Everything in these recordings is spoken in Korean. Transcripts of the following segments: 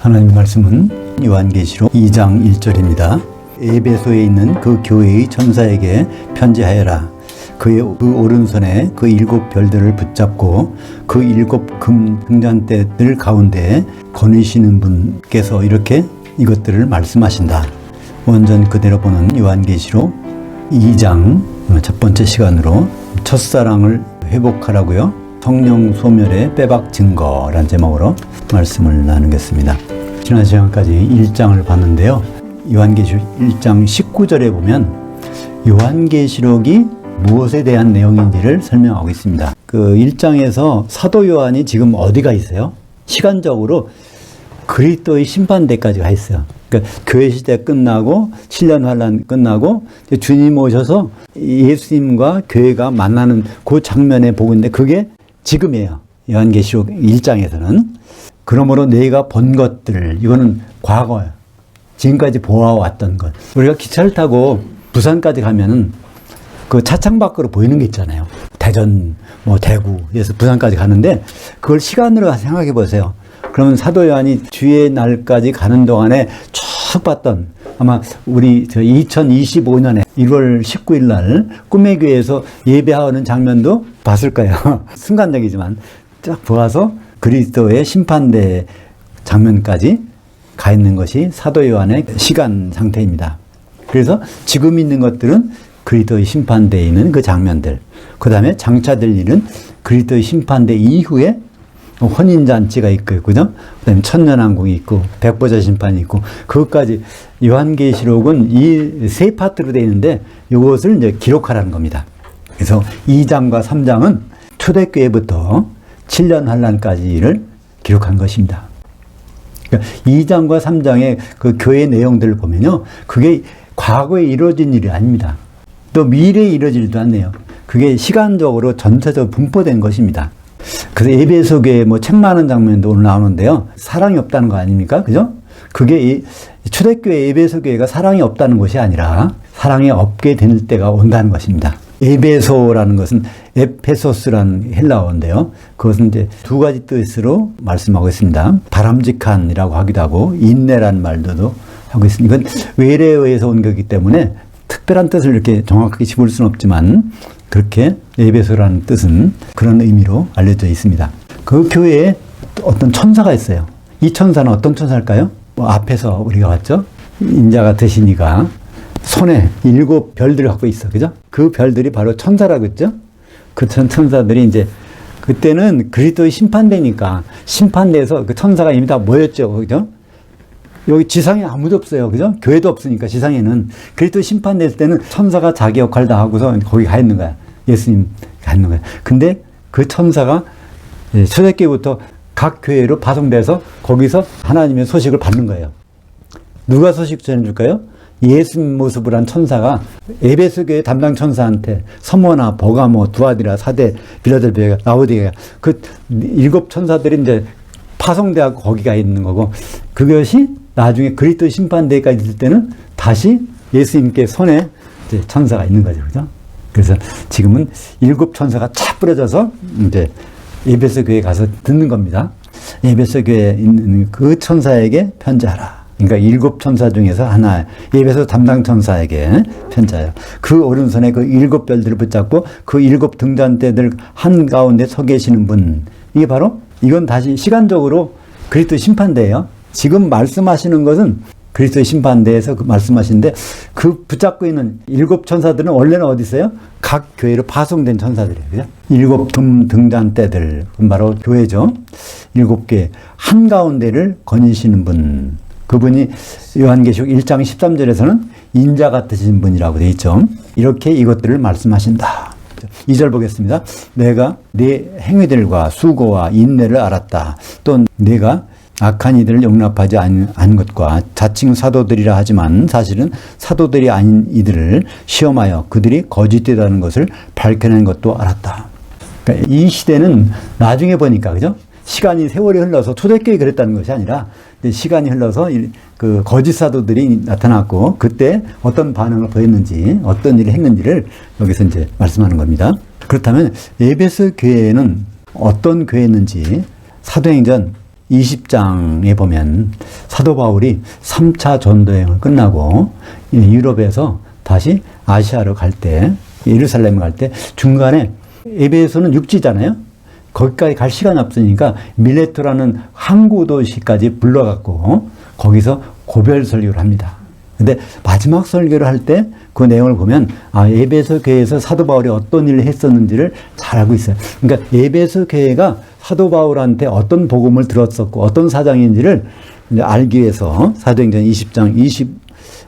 하나님 말씀은 요한계시록 2장 1절입니다. 에베소에 있는 그 교회의 천사에게 편지하여라. 그의 그 오른손에 그 7 별들을 붙잡고 그 7 금 등잔대들 가운데 거느시는 분께서 이렇게 이것들을 말씀하신다. 원전 그대로 보는 요한계시록 2장 첫 번째 시간으로 첫사랑을 회복하라고요. 성령 소멸의 빼박 증거라는 제목으로 말씀을 나누겠습니다. 지난 시간까지 1장을 봤는데요. 요한계시록 1장 19절에 보면 요한계시록이 무엇에 대한 내용인지를 설명하고 있습니다. 그 1장에서 사도 요한이 지금 어디가 있어요? 시간적으로 그리스도의 심판대까지 가 있어요. 그러니까 교회 시대 끝나고 7년 환란 끝나고 주님 오셔서 예수님과 교회가 만나는 그 장면에 보고 있는데 그게 지금이에요. 요한계시록 1장에서는. 그러므로 내가 본 것들, 이거는 과거예요. 지금까지 보아왔던 것. 우리가 기차를 타고 부산까지 가면은 그 차창 밖으로 보이는 게 있잖아요. 대전, 대구에서 부산까지 가는데 그걸 시간으로 생각해 보세요. 그러면 사도 요한이 주의 날까지 가는 동안에 쭉 봤던 아마 우리 2025년에 1월 19일 날 꿈의 교회에서 예배하는 장면도 봤을 거예요. 순간적이지만 쫙 보아서 그리스도의 심판대 장면까지 가 있는 것이 사도 요한의 시간 상태입니다. 그래서 지금 있는 것들은 그리스도의 심판대에 있는 그 장면들, 그 다음에 장차될 일은 그리스도의 심판대 이후에 혼인잔치가 있고, 그죠? 그 다음에 천년왕국이 있고, 백보자 심판이 있고, 그것까지 요한계시록은 이 세 파트로 되어 있는데, 이것을 이제 기록하라는 겁니다. 그래서 2장과 3장은 초대교회부터 7년 환란까지를 기록한 것입니다. 그러니까 2장과 3장의 그 교회 내용들을 보면요, 그게 과거에 이루어진 일이 아닙니다. 또 미래에 이루어질 일도 않네요. 그게 시간적으로 전체적으로 분포된 것입니다. 그래서 에베소 교회 책 많은 장면도 오늘 나오는데요. 사랑이 없다는 거 아닙니까? 그죠? 그게 초대교회 에베소 교회가 사랑이 없다는 것이 아니라 사랑이 없게 될 때가 온다는 것입니다. 에베소라는 것은 에페소스라는 헬라어인데요. 그것은 이제 두 가지 뜻으로 말씀하고 있습니다. 바람직한이라고 하기도 하고 인내라는 말도 하고 있습니다. 이건 외래어에서 온 거기 때문에 특별한 뜻을 이렇게 정확하게 집을 수는 없지만 그렇게 에베소라는 뜻은 그런 의미로 알려져 있습니다. 그 교회에 어떤 천사가 있어요. 이 천사는 어떤 천사일까요? 앞에서 우리가 봤죠? 인자가 되시니가 손에 7 별들을 갖고 있어. 그죠? 그 별들이 바로 천사라고 했죠? 그 천사들이 이제 그때는 그리스도의 심판대니까 심판대에서 그 천사가 이미 다 모였죠. 그죠? 여기 지상에 아무도 없어요. 그죠? 교회도 없으니까 지상에는. 그리스도 심판됐을 때는 천사가 자기 역할 다 하고서 거기 가 있는 거야. 예수님 가 있는 거야. 근데 그 천사가 초대교회부터 각 교회로 파송돼서 거기서 하나님의 소식을 받는 거예요. 누가 소식 전해줄까요? 예수님 모습을 한 천사가 에베소 교회 담당 천사한테 서머나, 버가모, 두아디라, 사대, 빌라델비아, 라오디게아 그 7 천사들이 이제 파송돼갖고 거기가 있는 거고 그것이 나중에 그리스도 심판대까지 있을 때는 다시 예수님께 손에 이제 천사가 있는 거죠. 그죠? 그래서 지금은 7 천사가 쫙 뿌려져서 이제 에베소 교회에 가서 듣는 겁니다. 에베소 교회에 있는 그 천사에게 편지하라. 그러니까 7 천사 중에서 하나, 에베소 담당 천사에게 편지하여 그 오른손에 그 7 별들을 붙잡고 그 7 등잔대들 한가운데 서 계시는 분. 이게 바로 이건 다시 시간적으로 그리스도 심판대예요. 지금 말씀하시는 것은 그리스도의 심판대에서 그 말씀하시는데 그 붙잡고 있는 7 천사들은 원래는 어디 있어요? 각 교회로 파송된 천사들이에요. 그죠? 7 등잔대들, 바로 교회죠. 7개 한가운데를 거니시는 분. 그분이 요한계시록 1장 13절에서는 인자 같으신 분이라고 되어 있죠. 이렇게 이것들을 말씀하신다. 2절 보겠습니다. 내가 네 행위들과 수고와 인내를 알았다. 또 내가 악한 이들을 용납하지 않은 것과 자칭 사도들이라 하지만 사실은 사도들이 아닌 이들을 시험하여 그들이 거짓되다는 것을 밝혀낸 것도 알았다. 그러니까 이 시대는 나중에 보니까, 그죠? 시간이 세월이 흘러서 초대교회 그랬다는 것이 아니라 시간이 흘러서 그 거짓 사도들이 나타났고 그때 어떤 반응을 보였는지 어떤 일을 했는지를 여기서 이제 말씀하는 겁니다. 그렇다면 에베소 교회는 어떤 교회였는지 사도행전 20장에 보면 사도 바울이 3차 전도여행을 끝나고 유럽에서 다시 아시아로 갈 때, 예루살렘에 갈 때 중간에 에베소는 육지잖아요. 거기까지 갈 시간이 없으니까 밀레토라는 항구 도시까지 불러갖고 거기서 고별 설교를 합니다. 근데 마지막 설교를 할 때 그 내용을 보면 에베소 교회에서 사도 바울이 어떤 일을 했었는지를 잘 알고 있어요. 그러니까 에베소 교회가 사도 바울한테 어떤 복음을 들었었고 어떤 사장인지를 알기 위해서 사도행전 20장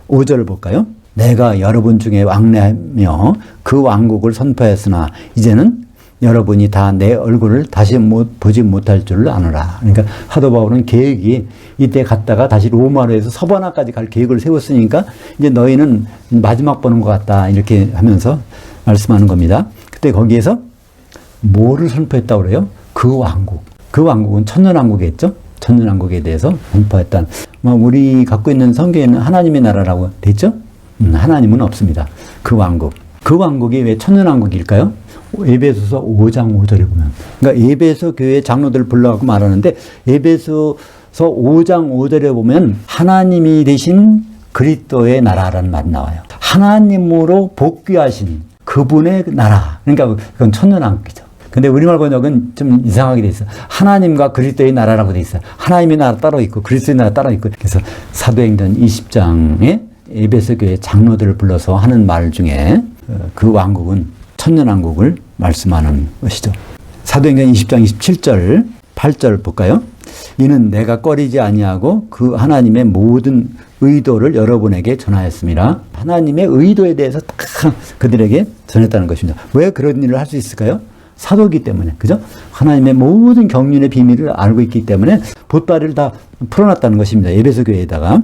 25절을 볼까요? 내가 여러분 중에 왕래하며 그 왕국을 선포했으나 이제는 여러분이 다 내 얼굴을 다시 보지 못할 줄을 아노라. 그러니까 사도 바울은 계획이 이때 갔다가 다시 로마로 해서 서바나까지 갈 계획을 세웠으니까 이제 너희는 마지막 보는 것 같다. 이렇게 하면서 말씀하는 겁니다. 그때 거기에서 뭐를 선포했다고 그래요? 그 왕국. 그 왕국은 천년왕국이겠죠? 천년왕국에 대해서 선포했다. 우리 갖고 있는 성경에는 하나님의 나라라고 돼 있죠? 하나님은 없습니다. 그 왕국. 그 왕국이 왜 천년왕국일까요? 에베소서 5장 5절에 보면, 그러니까 에베소 교회 장로들 불러가고 말하는데 에베소서 5장 5절에 보면 하나님이 되신 그리스도의 나라라는 말이 나와요. 하나님으로 복귀하신 그분의 나라. 그러니까 그건 천년왕국이죠. 근데 우리말 번역은 좀 이상하게 돼 있어요. 하나님과 그리스도의 나라라고 돼 있어요. 하나님의 나라 따로 있고 그리스도의 나라 따로 있고. 그래서 사도행전 20장에 에베소 교회 장로들을 불러서 하는 말 중에 그 왕국은 천년왕국을 말씀하는 것이죠. 사도행전 20장 27절 8절 볼까요? 이는 내가 꺼리지 아니하고 그 하나님의 모든 의도를 여러분에게 전하였습니다. 하나님의 의도에 대해서 딱 그들에게 전했다는 것입니다. 왜 그런 일을 할 수 있을까요? 사도이기 때문에, 그죠? 하나님의 모든 경륜의 비밀을 알고 있기 때문에 보따리를 다 풀어놨다는 것입니다. 에베소 교회에다가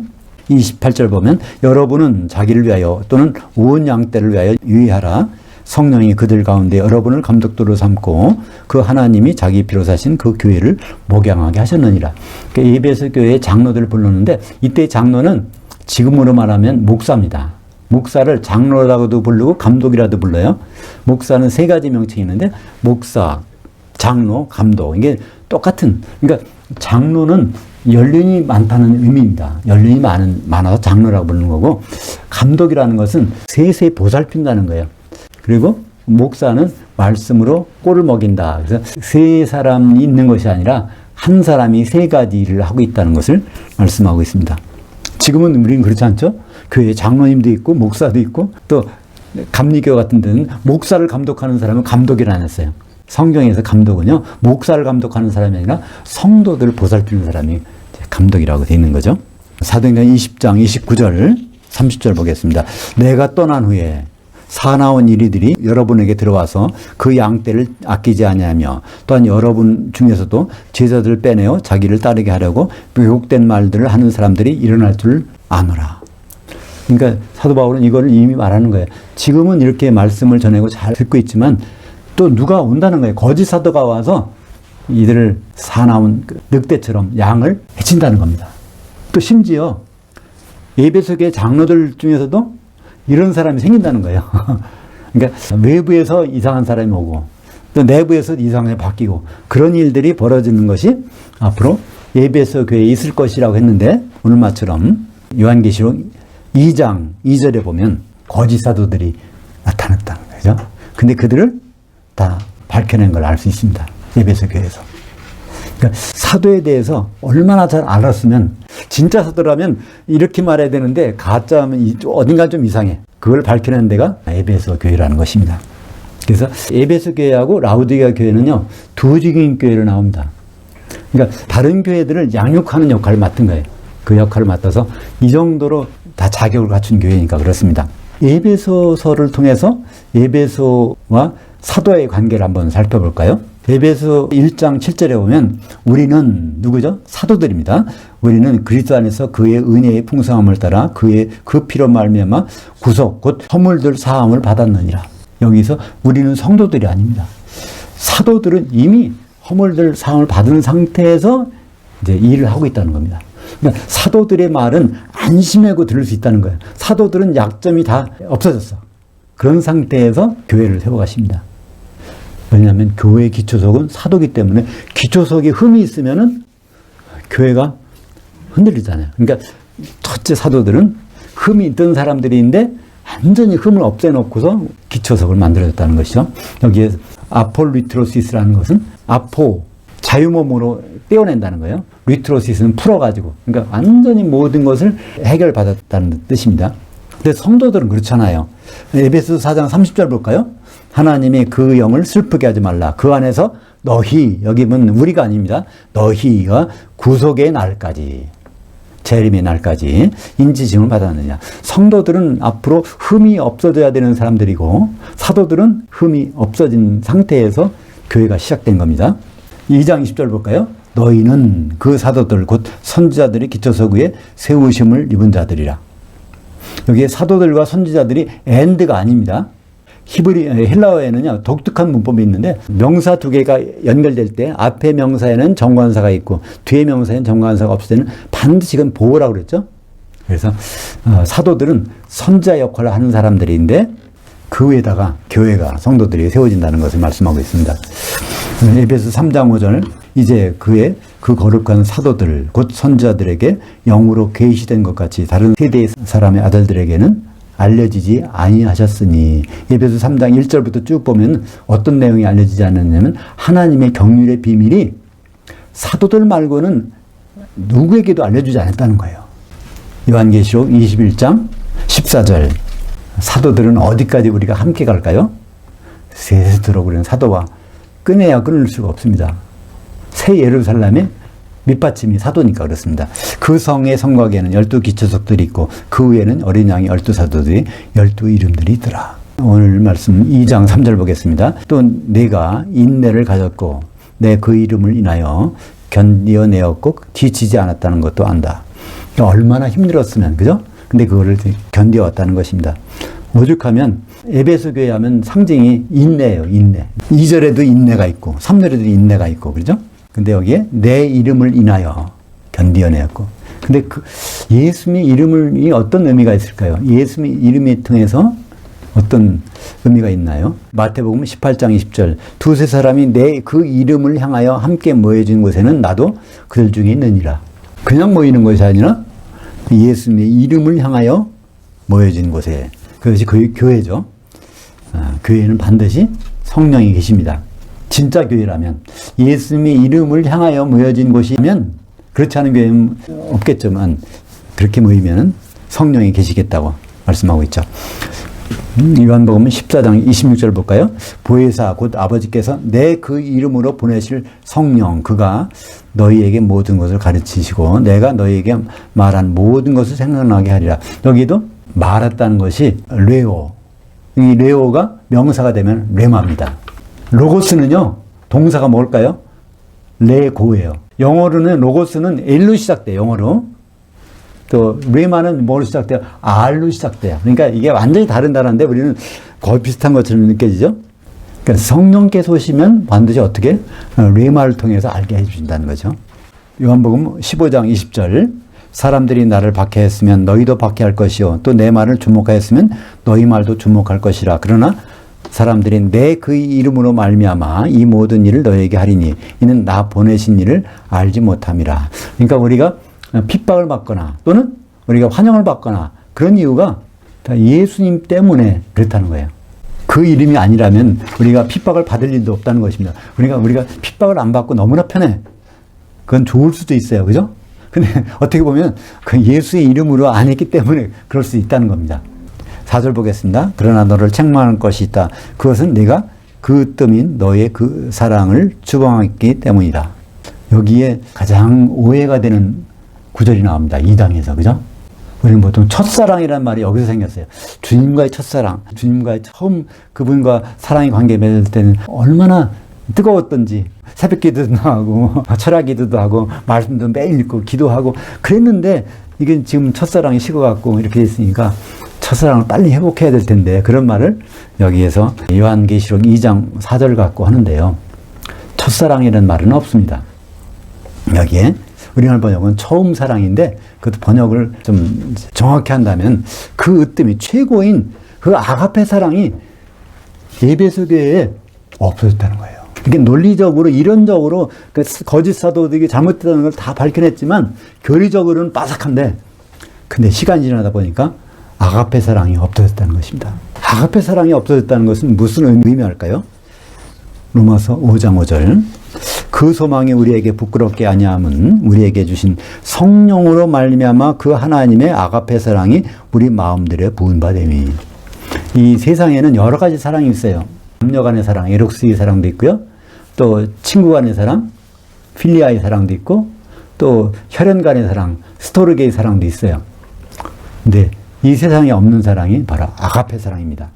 28절 보면 여러분은 자기를 위하여 또는 온 양떼를 위하여 유의하라. 성령이 그들 가운데 여러분을 감독도로 삼고 그 하나님이 자기 피로 사신 그 교회를 목양하게 하셨느니라. 그러니까 에베소 교회의 장로들을 불렀는데 이때 장로는 지금으로 말하면 목사입니다. 목사를 장로라고도 부르고 감독이라도 불러요. 목사는 세 가지 명칭이 있는데 목사, 장로, 감독. 이게 똑같은. 그러니까 장로는 연륜이 많다는 의미입니다. 연륜이 많아서 장로라고 부르는 거고 감독이라는 것은 세세 보살핀다는 거예요. 그리고 목사는 말씀으로 꼴을 먹인다. 그래서 세 사람이 있는 것이 아니라 한 사람이 세 가지 일을 하고 있다는 것을 말씀하고 있습니다. 지금은 우리는 그렇지 않죠? 교회에 장로님도 있고 목사도 있고 또 감리교 같은 데는 목사를 감독하는 사람은 감독이라 안 했어요. 성경에서 감독은요, 목사를 감독하는 사람이 아니라 성도들을 보살피는 사람이 감독이라고 되어 있는 거죠. 사도행전 20장 29절 30절 보겠습니다. 내가 떠난 후에 사나운 이리들이 여러분에게 들어와서 그 양떼를 아끼지 아니하며 또한 여러분 중에서도 제자들을 빼내어 자기를 따르게 하려고 왜곡된 말들을 하는 사람들이 일어날 줄 아노라. 그러니까 사도 바울은 이거를 이미 말하는 거예요. 지금은 이렇게 말씀을 전하고 잘 듣고 있지만 또 누가 온다는 거예요. 거짓 사도가 와서 이들을 사나운 늑대처럼 양을 해친다는 겁니다. 또 심지어 에베소 교회 장로들 중에서도 이런 사람이 생긴다는 거예요. 그러니까 외부에서 이상한 사람이 오고 또 내부에서 이상하게 바뀌고 그런 일들이 벌어지는 것이 앞으로 에베소 교회에 있을 것이라고 했는데 오늘 말처럼 요한계시록 2장 2절에 보면 거짓 사도들이 나타났다는 거죠. 근데 그들을 다 밝혀낸 걸 알 수 있습니다. 에베소 교회에서. 그러니까 사도에 대해서 얼마나 잘 알았으면 진짜 사도라면 이렇게 말해야 되는데 가짜하면 어딘가 좀 이상해. 그걸 밝혀낸 데가 에베소 교회라는 것입니다. 그래서 에베소 교회하고 라우디게아 교회는요, 두 직인 교회로 나옵니다. 그러니까 다른 교회들을 양육하는 역할을 맡은 거예요. 그 역할을 맡아서 이 정도로 다 자격을 갖춘 교회니까 그렇습니다. 에베소서를 통해서 에베소와 사도의 관계를 한번 살펴볼까요? 에베소 1장 7절에 보면 우리는 누구죠? 사도들입니다. 우리는 그리스도 안에서 그의 은혜의 풍성함을 따라 그의 그 피로 말미암아 구속 곧 허물들 사함을 받았느니라. 여기서 우리는 성도들이 아닙니다. 사도들은 이미 허물들 사함을 받은 상태에서 이제 일을 하고 있다는 겁니다. 그러니까 사도들의 말은 안심하고 들을 수 있다는 거예요. 사도들은 약점이 다 없어졌어. 그런 상태에서 교회를 세워가십니다. 왜냐하면 교회의 기초석은 사도기 때문에 기초석에 흠이 있으면은 교회가 흔들리잖아요. 그러니까 첫째 사도들은 흠이 있던 사람들인데 완전히 흠을 없애놓고서 기초석을 만들어졌다는 것이죠. 여기에 아폴리트로시스라는 것은 아포, 자유몸으로 떼어낸다는 거예요. 리트로시스는 풀어가지고. 그러니까 완전히 모든 것을 해결받았다는 뜻입니다. 근데 성도들은 그렇잖아요. 에베소 4장 30절 볼까요? 하나님이 그 영을 슬프게 하지 말라. 그 안에서 너희, 여기 보면 우리가 아닙니다. 너희가 구속의 날까지, 재림의 날까지 인지증을 받았느냐. 성도들은 앞으로 흠이 없어져야 되는 사람들이고 사도들은 흠이 없어진 상태에서 교회가 시작된 겁니다. 2장 20절 볼까요? 너희는 그 사도들 곧 선지자들이 기초석 위에 세우심을 입은 자들이라. 여기에 사도들과 선지자들이 엔드가 아닙니다. 헬라어에는요, 독특한 문법이 있는데, 명사 두 개가 연결될 때, 앞에 명사에는 정관사가 있고, 뒤에 명사에는 정관사가 없을 때는 반드시 이건 보호라고 그랬죠? 그래서, 사도들은 선지자 역할을 하는 사람들인데, 그 위에다가 교회가, 성도들이 세워진다는 것을 말씀하고 있습니다. 에베소 3장 5절, 이제 그의 그 거룩한 사도들, 곧 선지자들에게 영으로 계시된 것 같이 다른 세대의 사람의 아들들에게는 알려지지 아니하셨으니. 에베소 3장 1절부터 쭉 보면 어떤 내용이 알려지지 않았냐면 하나님의 경륜의 비밀이 사도들 말고는 누구에게도 알려주지 않았다는 거예요. 요한계시록 21장 14절. 사도들은 어디까지 우리가 함께 갈까요? 세세토록 우리는 사도와 끊어야 끊을 수가 없습니다. 새 예루살렘의 밑받침이 사도니까 그렇습니다. 그 성의 성곽에는 12기초석들이 있고 그 위에는 어린 양의 12사도들이 12이름들이 있더라. 오늘 말씀 2장 3절 보겠습니다. 또 내가 인내를 가졌고 내 그 이름을 인하여 견디어내었고 지치지 않았다는 것도 안다. 얼마나 힘들었으면, 그죠? 근데 그거를 견뎌왔다는 것입니다. 오죽하면 에베소 교회 하면 상징이 인내예요. 인내. 2절에도 인내가 있고 3절에도 인내가 있고, 그죠? 근데 여기에 내 이름을 인하여 견디어내었고. 근데 그 예수님의 이름이 어떤 의미가 있을까요? 예수님의 이름을 통해서 어떤 의미가 있나요? 마태복음 18장 20절. 두세 사람이 내 그 이름을 향하여 함께 모여진 곳에는 나도 그들 중에 있느니라. 그냥 모이는 것이 아니라 예수님의 이름을 향하여 모여진 곳에. 그것이 그 교회죠. 교회는 반드시 성령이 계십니다. 진짜 교회라면, 예수님의 이름을 향하여 모여진 곳이면, 그렇지 않은 교회는 없겠지만 그렇게 모이면 성령이 계시겠다고 말씀하고 있죠. 요한복음 14장 26절 볼까요? 보혜사 곧 아버지께서 내 그 이름으로 보내실 성령, 그가 너희에게 모든 것을 가르치시고 내가 너희에게 말한 모든 것을 생각나게 하리라. 여기도 말했다는 것이 레오. 이 레오가 명사가 되면 레마입니다. 로고스는요, 동사가 뭘까요? 레고예요. 영어로는 로고스는 L로 시작돼요, 영어로. 또, 레마는 뭐로 시작돼요? R로 시작돼요. 그러니까 이게 완전히 다른 단어인데 우리는 거의 비슷한 것처럼 느껴지죠? 그러니까 성령께서 오시면 반드시 어떻게? 레마를 통해서 알게 해주신다는 거죠. 요한복음 15장 20절. 사람들이 나를 박해했으면 너희도 박해할 것이요. 또 내 말을 주목하였으면 너희 말도 주목할 것이라. 그러나 사람들이 내 그 이름으로 말미암아 이 모든 일을 너희에게 하리니 이는 나 보내신 일을 알지 못함이라. 그러니까 우리가 핍박을 받거나 또는 우리가 환영을 받거나 그런 이유가 다 예수님 때문에 그렇다는 거예요. 그 이름이 아니라면 우리가 핍박을 받을 일도 없다는 것입니다. 그러니까 우리가 핍박을 안 받고 너무나 편해. 그건 좋을 수도 있어요. 그죠? 근데 어떻게 보면 그 예수의 이름으로 안 했기 때문에 그럴 수 있다는 겁니다. 4절 보겠습니다. 그러나 너를 책망할 것이 있다. 그것은 내가 그 뜸인 너의 그 사랑을 추방했기 때문이다. 여기에 가장 오해가 되는 구절이 나옵니다. 2장에서. 그죠? 우리는 보통 첫사랑이라는 말이 여기서 생겼어요. 주님과의 첫사랑. 주님과의 처음 그분과 사랑의 관계 맺을 때는 얼마나 뜨거웠던지 새벽 기도도 하고 철학 기도도 하고 말씀도 매일 읽고 기도하고 그랬는데 이게 지금 첫사랑이 식어갖고 이렇게 됐으니까 첫사랑을 빨리 회복해야 될 텐데 그런 말을 여기에서 요한계시록 2장 4절 갖고 하는데요. 첫사랑이라는 말은 없습니다. 여기에 우리나라 번역은 처음 사랑인데 그것도 번역을 좀 정확히 한다면 그 으뜸이 최고인 그 아가페 사랑이 에베소 교회에 없어졌다는 거예요. 이게 논리적으로, 이론적으로 그 거짓 사도들이 잘못됐다는 걸 다 밝혀냈지만 교리적으로는 빠삭한데, 근데 시간이 지나다 보니까 아가페 사랑이 없어졌다는 것입니다. 아가페 사랑이 없어졌다는 것은 무슨 의미할까요? 로마서 5장 5절. 그 소망이 우리에게 부끄럽게 아니함은 우리에게 주신 성령으로 말미암아 그 하나님의 아가페 사랑이 우리 마음들에 부은 바 됨이. 이 세상에는 여러 가지 사랑이 있어요. 남녀 간의 사랑, 에록스의 사랑도 있고요. 또 친구 간의 사랑, 필리아의 사랑도 있고, 또 혈연 간의 사랑, 스토르게의 사랑도 있어요. 근데 이 세상에 없는 사랑이 바로 아가페 사랑입니다.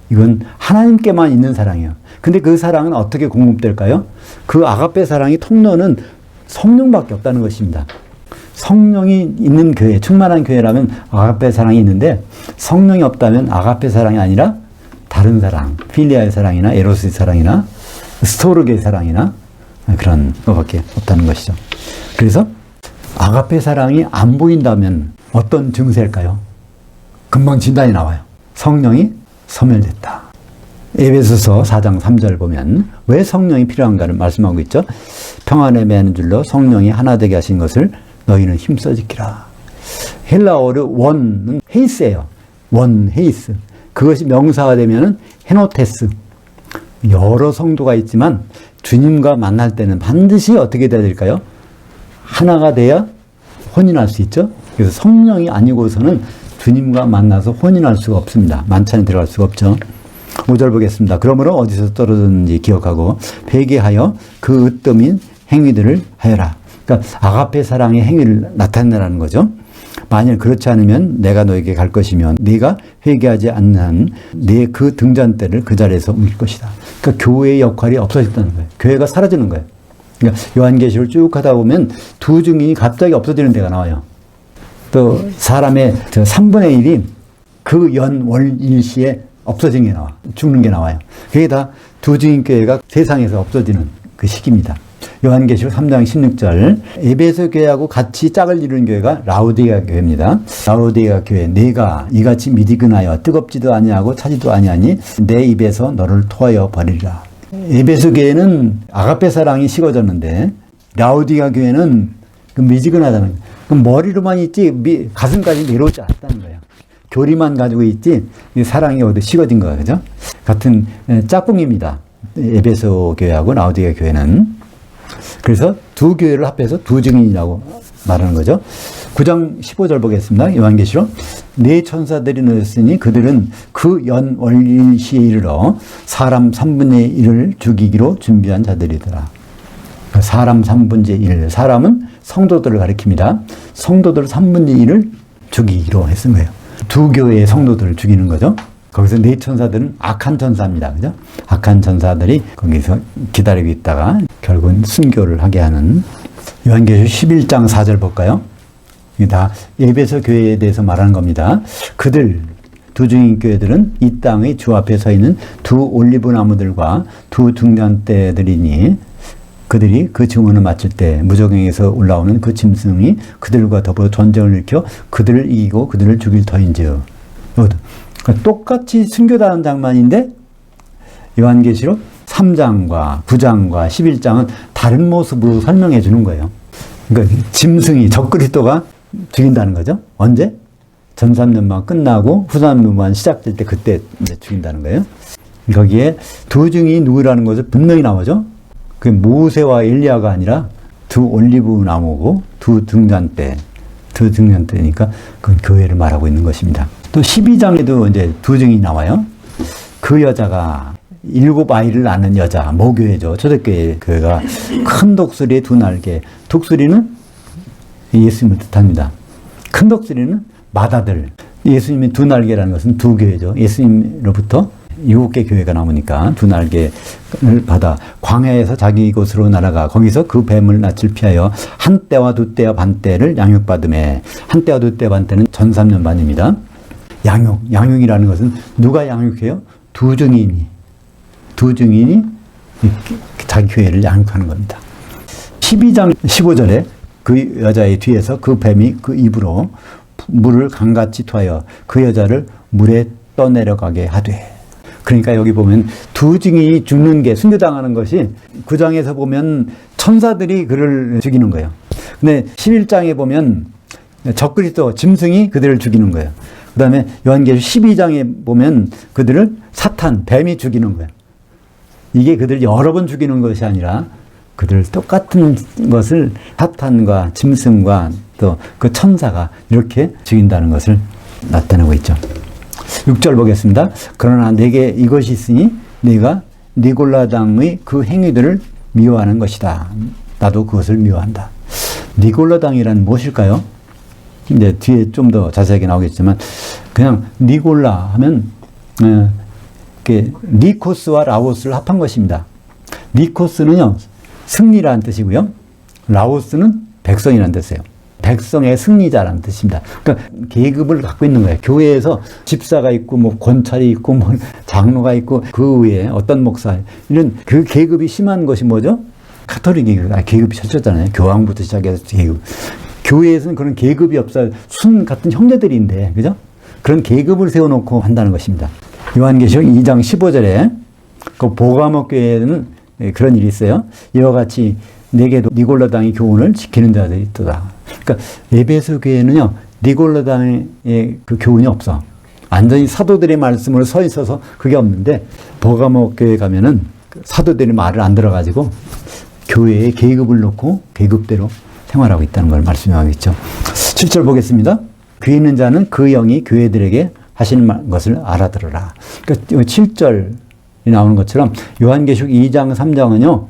이건 하나님께만 있는 사랑이에요. 근데 그 사랑은 어떻게 공급될까요? 그 아가페 사랑의 통로는 성령밖에 없다는 것입니다. 성령이 있는 교회, 충만한 교회라면 아가페 사랑이 있는데, 성령이 없다면 아가페 사랑이 아니라 다른 사랑, 필리아의 사랑이나 에로스의 사랑이나 스토르게의 사랑이나 그런 것밖에 없다는 것이죠. 그래서 아가페 사랑이 안 보인다면 어떤 증세일까요? 금방 진단이 나와요. 성령이 소멸됐다. 에베소서 4장 3절 보면 왜 성령이 필요한가를 말씀하고 있죠. 평안에 매는 줄로 성령이 하나 되게 하신 것을 너희는 힘써 지키라. 헬라어로 원은 헤이스예요. 원, 헤이스. 그것이 명사가 되면은 헤노테스. 여러 성도가 있지만 주님과 만날 때는 반드시 어떻게 돼야 될까요? 하나가 돼야 혼인할 수 있죠. 그래서 성령이 아니고서는 주님과 만나서 혼인할 수가 없습니다. 만찬에 들어갈 수가 없죠. 5절 보겠습니다. 그러므로 어디서 떨어졌는지 기억하고 회개하여 그 으뜸인 행위들을 하여라. 그러니까 아가페 사랑의 행위를 나타내라는 거죠. 만일 그렇지 않으면 내가 너에게 갈 것이며 네가 회개하지 않는 한 네 그 등잔대를 그 자리에서 옮길 것이다. 그러니까 교회의 역할이 없어졌다는 거예요. 교회가 사라지는 거예요. 그러니까 요한계시를 쭉 하다 보면 두 증인이 갑자기 없어지는 데가 나와요. 또 사람의 3분의 1이 그 연월일시에 없어지는 게 나와. 죽는 게 나와요. 그게 다 두 증인 교회가 세상에서 없어지는 그 시기입니다. 요한계시록 3장 16절. 에베소 교회하고 같이 짝을 이루는 교회가 라우디게아 교회입니다. 라우디게아 교회, 내가 이같이 미디근하여 뜨겁지도 아니하고 차지도 아니하니 내 입에서 너를 토하여 버리리라. 에베소 교회는 아가페 사랑이 식어졌는데 라우디게아 교회는 그 미지근하다는 거예요. 그럼 머리로만 있지 가슴까지 내려오지 않았다는 거예요. 교리만 가지고 있지 사랑이 어디 식어진 거예요. 그죠? 같은 짝꿍입니다. 에베소 교회하고 라우디게아 교회는. 그래서 두 교회를 합해서 두 증인이라고 말하는 거죠. 9장 15절 보겠습니다. 요한계시록. 네 천사들이 놓였으니 그들은 그 연월일시에 이르러 사람 3분의 1을 죽이기로 준비한 자들이더라. 사람 3분의 1. 사람은 성도들을 가리킵니다. 성도들 3분의 1을 죽이기로 했은 거예요. 두 교회의 성도들을 죽이는 거죠. 거기서 네 천사들은 악한 천사입니다. 그죠? 악한 천사들이 거기서 기다리고 있다가 결국은 순교를 하게 하는. 요한계시록 11장 4절 볼까요? 이게 다 에베소 교회에 대해서 말하는 겁니다. 그들, 두 증인 교회들은 이 땅의 주 앞에 서 있는 두 올리브 나무들과 두 등잔대들이니 그들이 그 증언을 마칠 때 무저갱에서 올라오는 그 짐승이 그들과 더불어 전쟁을 일으켜 그들을 이기고 그들을 죽일 터인지요. 그러니까 똑같이 순교당한 장면인데 요한계시록 3장과 9장과 11장은 다른 모습으로 설명해 주는 거예요. 그러니까 짐승이 적그리스도가 죽인다는 거죠. 언제? 전 3년만 끝나고 후 3년만 시작될 때 그때 이제 죽인다는 거예요. 거기에 두 증인이 누구라는 것을 분명히 나오죠. 그 모세와 엘리야가 아니라 두 올리브 나무고 두 등잔대니까 그건 교회를 말하고 있는 것입니다. 또 12장에도 이제 두 증인이 나와요. 그 여자가 7 아이를 낳는 여자, 모교회죠. 초대교회 교회가 큰 독수리의 두 날개. 독수리는 예수님을 뜻합니다. 큰 독수리는 맏아들. 예수님의 두 날개라는 것은 두 교회죠. 예수님으로부터 7개 교회가 나오니까 두 날개를 받아 광야에서 자기 곳으로 날아가 거기서 그 뱀을 낯을 피하여 한 때와 두 때와 반 때를 양육받음에, 한 때와 두 때 반 때는 전 3년 반입니다. 양육이라는 것은 누가 양육해요? 두 증인이 자기 교회를 양육하는 겁니다. 12장 15절에 그 여자의 뒤에서 그 뱀이 그 입으로 물을 강같이 토하여 그 여자를 물에 떠내려가게 하되, 그러니까 여기 보면 두 증인이 죽는 게 순교당하는 것이 9장에서 보면 천사들이 그를 죽이는 거예요. 근데 11장에 보면 적그리스도 짐승이 그들을 죽이는 거예요. 그 다음에 요한계시록 12장에 보면 그들을 사탄, 뱀이 죽이는 거예요. 이게 그들 여러 번 죽이는 것이 아니라 그들 똑같은 것을 사탄과 짐승과 또 그 천사가 이렇게 죽인다는 것을 나타내고 있죠. 6절 보겠습니다. 그러나 내게 이것이 있으니 네가 니골라당의 그 행위들을 미워하는 것이다. 나도 그것을 미워한다. 니골라당이란 무엇일까요? 이제 뒤에 좀 더 자세하게 나오겠지만 그냥 니골라 하면 니코스와 라오스를 합한 것입니다. 니코스는요 승리라는 뜻이고요. 라오스는 백성이라는 뜻이에요. 백성의 승리자라는 뜻입니다. 그러니까 계급을 갖고 있는 거예요. 교회에서 집사가 있고 뭐 권찰이 있고 뭐 장로가 있고 그 위에 어떤 목사 이런 그 계급이 심한 것이 뭐죠? 가톨릭 계급이 쳐졌잖아요. 교황부터 시작해서 계급. 교회에서는 그런 계급이 없어요. 순 같은 형제들인데, 그죠? 그런 계급을 세워놓고 한다는 것입니다. 요한계시록 2장 15절에 그 보가목 교회에는 그런 일이 있어요. 이와 같이 내게도 니골라당의 교훈을 지키는 자들이 있더라. 그러니까 에베소 교회는요, 니골라당의 그 교훈이 없어. 완전히 사도들의 말씀으로 서 있어서 그게 없는데, 보가목 교회 가면은 사도들의 말을 안 들어가지고 교회에 계급을 놓고 계급대로 생활하고 있다는 걸 말씀하겠죠. 7절 보겠습니다. 귀 있는 자는 그 영이 교회들에게 하시는 것을 알아들으라. 그러니까 7절이 나오는 것처럼 요한계시록 2장, 3장은요,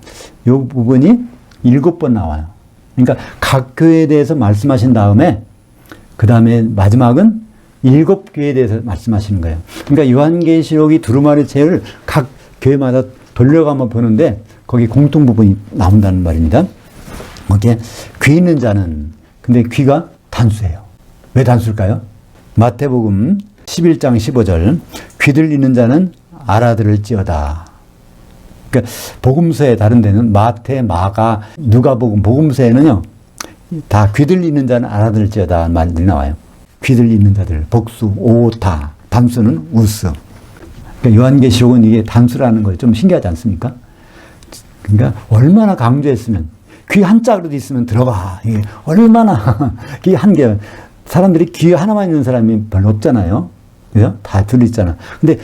이 부분이 7번 나와요. 그러니까 각 교회에 대해서 말씀하신 다음에 그 다음에 마지막은 7교회에 대해서 말씀하시는 거예요. 그러니까 요한계시록이 두루마리 책을 각 교회마다 돌려가며 보는데 거기 공통 부분이 나온다는 말입니다. 거기에 귀 있는 자는, 근데 귀가 단수예요. 왜 단수일까요? 마태복음 11장 15절, 귀 들리는 자는 알아들을지어다. 그러니까 복음서에 다른 데는 마태, 마가, 누가복음, 복음서에는요 다 귀 들리는 자는 알아들을지어다 말들이 나와요. 귀 들리는 자들, 복수, 오타, 단수는 우스. 그러니까 요한계시록은 이게 단수라는 거 좀 신기하지 않습니까? 그러니까 얼마나 강조했으면 귀 한짝으로도 있으면 들어가. 이게 얼마나 귀 한 개. 사람들이 귀 하나만 있는 사람이 별로 없잖아요. 그죠? 다 들리잖아. 근데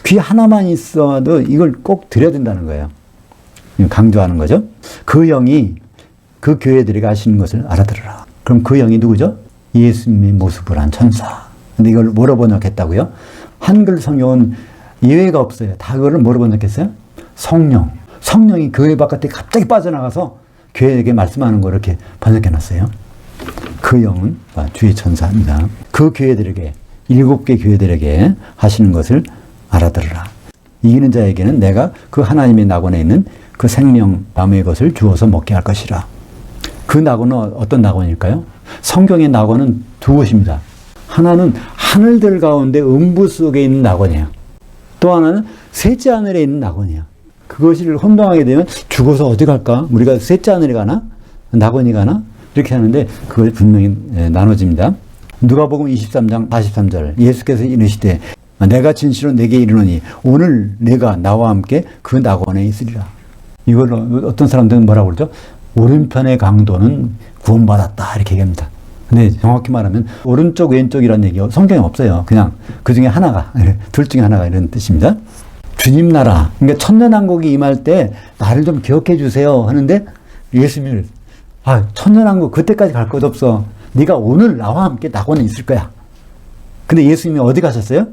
귀 하나만 있어도 이걸 꼭 들여야 된다는 거예요. 강조하는 거죠. 그 영이 그 교회들에게 하시는 것을 알아들으라. 그럼 그 영이 누구죠? 예수님의 모습을 한 천사. 근데 이걸 뭐로 번역했다고요? 한글 성경은 예외가 없어요. 다 그거를 뭐로 번역했어요? 성령. 성령이 교회 바깥에 갑자기 빠져나가서 교회에게 말씀하는 거 이렇게 번역해놨어요. 그 영은 주의 천사입니다. 그 교회들에게, 7개 교회들에게 하시는 것을 알아들으라. 이기는 자에게는 내가 그 하나님의 낙원에 있는 그 생명 나무의 것을 주어서 먹게 할 것이라. 그 낙원은 어떤 낙원일까요? 성경의 낙원은 두 곳입니다. 하나는 하늘들 가운데 음부 속에 있는 낙원이에요. 또 하나는 셋째 하늘에 있는 낙원이에요. 그것을 혼동하게 되면 죽어서 어디 갈까? 우리가 셋째 하늘에 가나? 낙원이 가나? 이렇게 하는데 그걸 분명히 나눠집니다. 누가복음 23장 43절 예수께서 이르시되 내가 진실로 내게 이르노니 오늘 내가 나와 함께 그 낙원에 있으리라. 이걸 어떤 사람들은 뭐라고 그러죠? 오른편의 강도는 구원받았다 이렇게 얘기합니다. 근데 정확히 말하면 오른쪽 왼쪽이라는 얘기가 성경에 없어요. 그냥 그 중에 하나가, 둘 중에 하나가 이런 뜻입니다. 주님 나라, 그러니까 천년왕국이 임할 때 나를 좀 기억해 주세요 하는데 예수님이 천년왕국 그때까지 갈 것 없어. 네가 오늘 나와 함께 낙원에 있을 거야. 근데 예수님이 어디 가셨어요?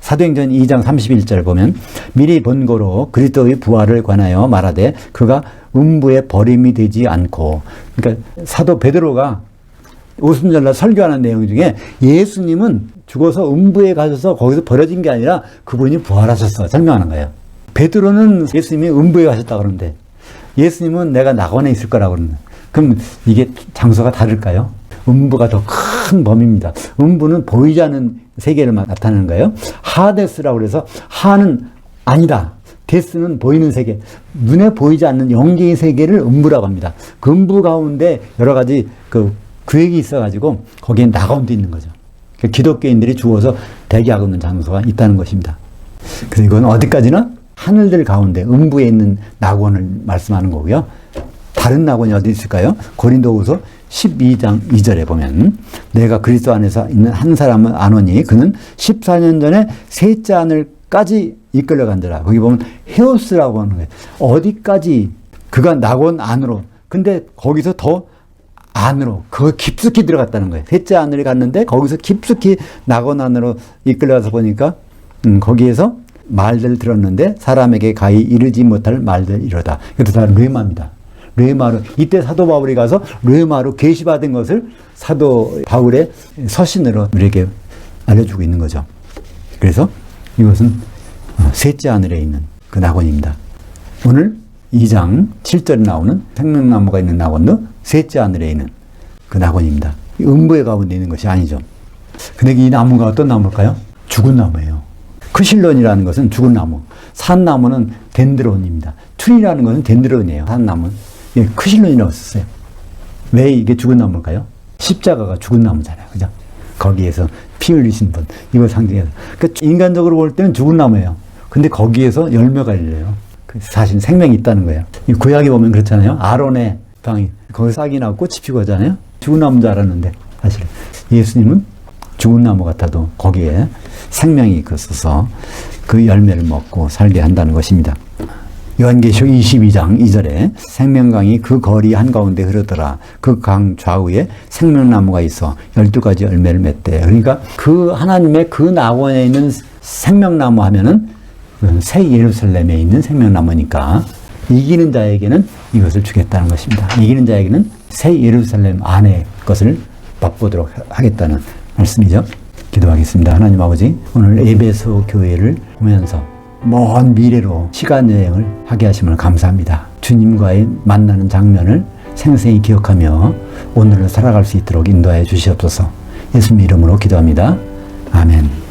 사도행전 2장 31절 보면 미리 본고로 그리스도의 부활을 관하여 말하되 그가 음부에 버림이 되지 않고, 그러니까 사도 베드로가 오순절날 설교하는 내용 중에 예수님은 죽어서 음부에 가셔서 거기서 버려진 게 아니라 그분이 부활하셨어 설명하는 거예요. 베드로는 예수님이 음부에 가셨다 그러는데 예수님은 내가 낙원에 있을 거라고 그러는. 그럼 이게 장소가 다를까요? 음부가 더 큰 범위입니다. 음부는 보이지 않는 세계를 나타내는 거예요. 하데스라고 그래서 하는 아니다. 데스는 보이는 세계. 눈에 보이지 않는 영계의 세계를 음부라고 합니다. 그 음부 가운데 여러 가지 구획이 있어가지고 거기에 낙원도 있는 거죠. 기독교인들이 죽어서 대기하고 있는 장소가 있다는 것입니다. 그래서 이건 어디까지나 하늘들 가운데 음부에 있는 낙원을 말씀하는 거고요. 다른 낙원이 어디 있을까요? 고린도후서 12장 2절에 보면 내가 그리스도 안에서 있는 한 사람은 아노니 그는 14년 전에 셋째 하늘까지 이끌려간더라. 거기 보면 헤오스라고 하는 거예요. 어디까지 그가 낙원 안으로. 근데 거기서 더 안으로 그 깊숙이 들어갔다는 거예요. 셋째 하늘에 갔는데 거기서 깊숙이 낙원 안으로 이끌려가서 보니까 거기에서 말들을 들었는데 사람에게 가히 이르지 못할 말들 이러다. 그것도 다 르마입니다. 르마로 이때 사도 바울이 가서 르마로 계시받은 것을 사도 바울의 서신으로 우리에게 알려주고 있는 거죠. 그래서 이것은 셋째 하늘에 있는 그 낙원입니다. 오늘 2장 7절에 나오는 생명나무가 있는 낙원도 셋째 하늘에 있는 그 낙원입니다. 음부의 가운데 있는 것이 아니죠. 근데 이 나무가 어떤 나무일까요? 죽은 나무예요. 크실론이라는 것은 죽은 나무, 산나무는 덴드론입니다. 트리라는 것은 덴드론이에요. 산나무는 크실론이라고 썼어요. 왜 이게 죽은 나무일까요? 십자가가 죽은 나무잖아요. 그죠? 거기에서 피 흘리신 분, 이걸 상징해서. 그러니까 인간적으로 볼 때는 죽은 나무예요. 근데 거기에서 열매가 열려요. 사실 생명이 있다는 거예요. 이 구약에 보면 그렇잖아요. 아론의 방이 거기 싹이 나고 꽃이 피고 하잖아요. 죽은 나무인 줄 알았는데 사실 예수님은 죽은 나무 같아도 거기에 생명이 있어서 그 열매를 먹고 살게 한다는 것입니다. 요한계시록 22장 2절에 생명강이 그 거리 한가운데 흐르더라. 그 강 좌우에 생명나무가 있어 12가지 열매를 맺대. 그러니까 그 하나님의 그 낙원에 있는 생명나무 하면은 새 예루살렘에 있는 생명나무니까 이기는 자에게는 이것을 주겠다는 것입니다. 이기는 자에게는 새 예루살렘 안의 것을 맛보도록 하겠다는 말씀이죠. 기도하겠습니다. 하나님 아버지, 오늘 에베소 교회를 보면서 먼 미래로 시간 여행을 하게 하심을 감사합니다. 주님과의 만나는 장면을 생생히 기억하며 오늘을 살아갈 수 있도록 인도하여 주시옵소서. 예수님 이름으로 기도합니다. 아멘.